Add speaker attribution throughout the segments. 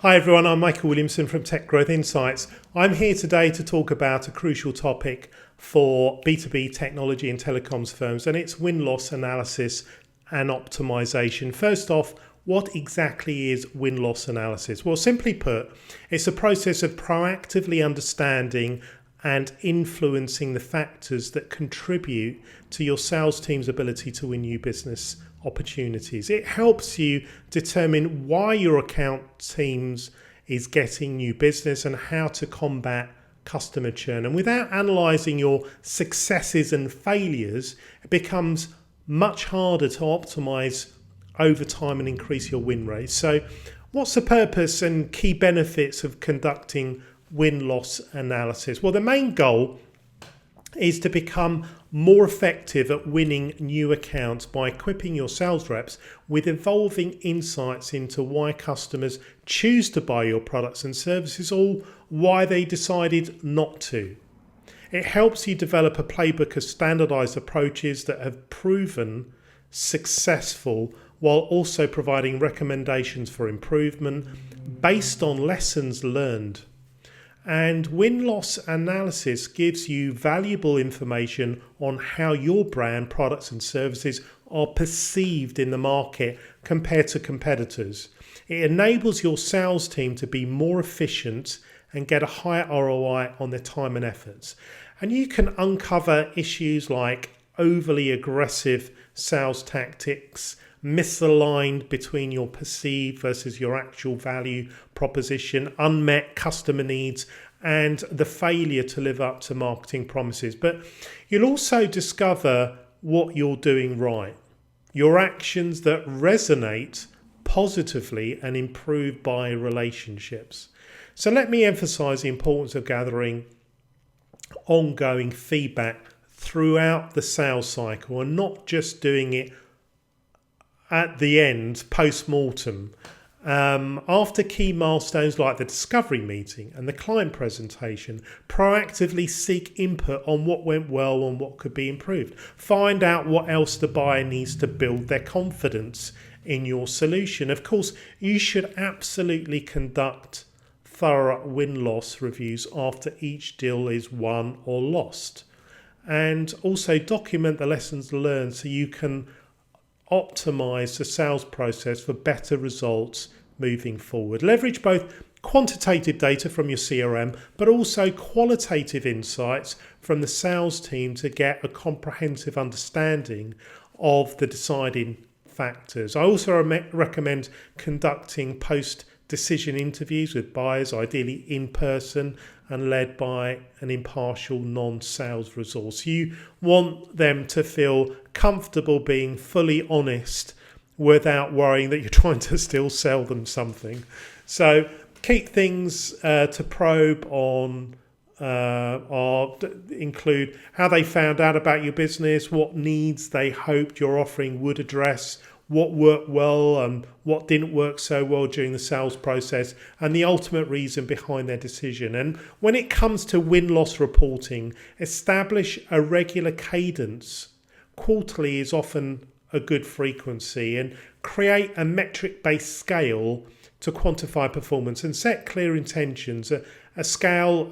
Speaker 1: Hi everyone, I'm Michael Williamson from TechGrowth Insights. I'm here today to talk about a crucial topic for B2B technology and telecoms firms, and it's win-loss analysis and optimization. First off, what exactly is win-loss analysis? Well, simply put, it's a process of proactively understanding and influencing the factors that contribute to your sales team's ability to win new business opportunities. It helps you determine why your account teams is getting new business and how to combat customer churn. And without analysing your successes and failures, it becomes much harder to optimise over time and increase your win rate. So what's the purpose and key benefits of conducting win-loss analysis? Well, the main goal is to become more effective at winning new accounts by equipping your sales reps with evolving insights into why customers choose to buy your products and services or why they decided not to. It helps you develop a playbook of standardized approaches that have proven successful while also providing recommendations for improvement based on lessons learned. And win-loss analysis gives you valuable information on how your brand, products and services are perceived in the market compared to competitors. It enables your sales team to be more efficient and get a higher ROI on their time and efforts. And you can uncover issues like overly aggressive sales tactics, misaligned between your perceived versus your actual value proposition, unmet customer needs, and the failure to live up to marketing promises. But you'll also discover what you're doing right, your actions that resonate positively and improve buyer relationships. So let me emphasize the importance of gathering ongoing feedback throughout the sales cycle and not just doing it at the end, post-mortem. After key milestones like the discovery meeting and the client presentation, proactively seek input on what went well and what could be improved. Find out what else the buyer needs to build their confidence in your solution. Of course, you should absolutely conduct thorough win-loss reviews after each deal is won or lost. And also document the lessons learned so you can optimize the sales process for better results moving forward. Leverage both quantitative data from your CRM, but also qualitative insights from the sales team to get a comprehensive understanding of the deciding factors. I also recommend conducting post-decision interviews with buyers, ideally in person and led by an impartial non-sales resource. You want them to feel comfortable being fully honest without worrying that you're trying to still sell them something. So key things to probe on include how they found out about your business, what needs they hoped your offering would address, what worked well and what didn't work so well during the sales process, and the ultimate reason behind their decision. And when it comes to win-loss reporting, establish a regular cadence. Quarterly is often a good frequency, and create a metric-based scale to quantify performance and set clear intentions. A scale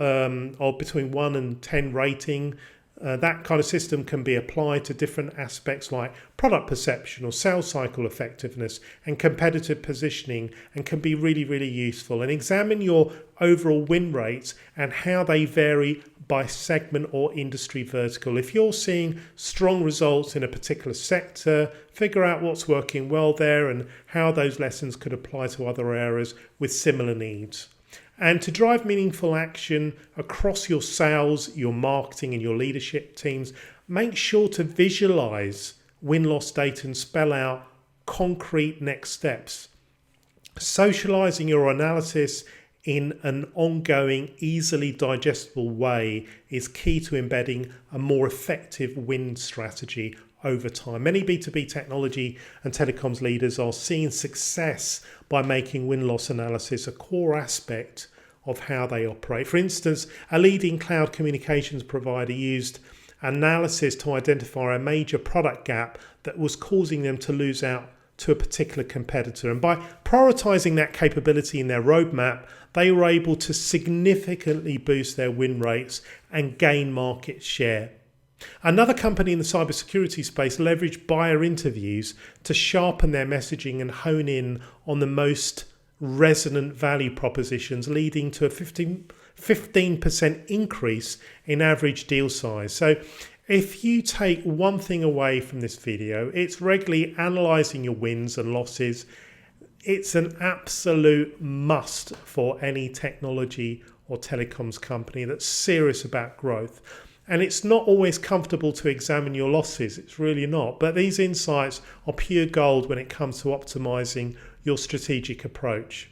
Speaker 1: of between 1 and 10 rating. That kind of system can be applied to different aspects like product perception or sales cycle effectiveness and competitive positioning, and can be really, really useful. And examine your overall win rates and how they vary by segment or industry vertical. If you're seeing strong results in a particular sector, figure out what's working well there and how those lessons could apply to other areas with similar needs. And to drive meaningful action across your sales, your marketing and your leadership teams, make sure to visualize win-loss data and spell out concrete next steps. Socializing your analysis in an ongoing, easily digestible way is key to embedding a more effective win strategy over time. Many B2B technology and telecoms leaders are seeing success by making win-loss analysis a core aspect of how they operate. For instance, a leading cloud communications provider used analysis to identify a major product gap that was causing them to lose out to a particular competitor. And by prioritizing that capability in their roadmap, they were able to significantly boost their win rates and gain market share. Another company in the cybersecurity space leveraged buyer interviews to sharpen their messaging and hone in on the most resonant value propositions, leading to a 15% increase in average deal size. So if you take one thing away from this video, it's regularly analysing your wins and losses. It's an absolute must for any technology or telecoms company that's serious about growth. And it's not always comfortable to examine your losses. It's really not. But these insights are pure gold when it comes to optimizing your strategic approach.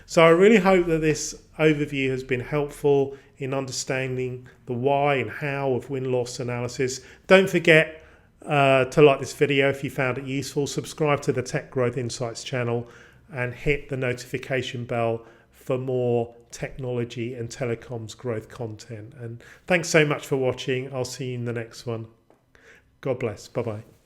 Speaker 1: So I really hope that this overview has been helpful in understanding the why and how of win-loss analysis. Don't forget to like this video if you found it useful. Subscribe to the Tech Growth Insights channel and hit the notification bell for more technology and telecoms growth content. And thanks so much for watching. I'll see you in the next one. God bless. Bye-bye.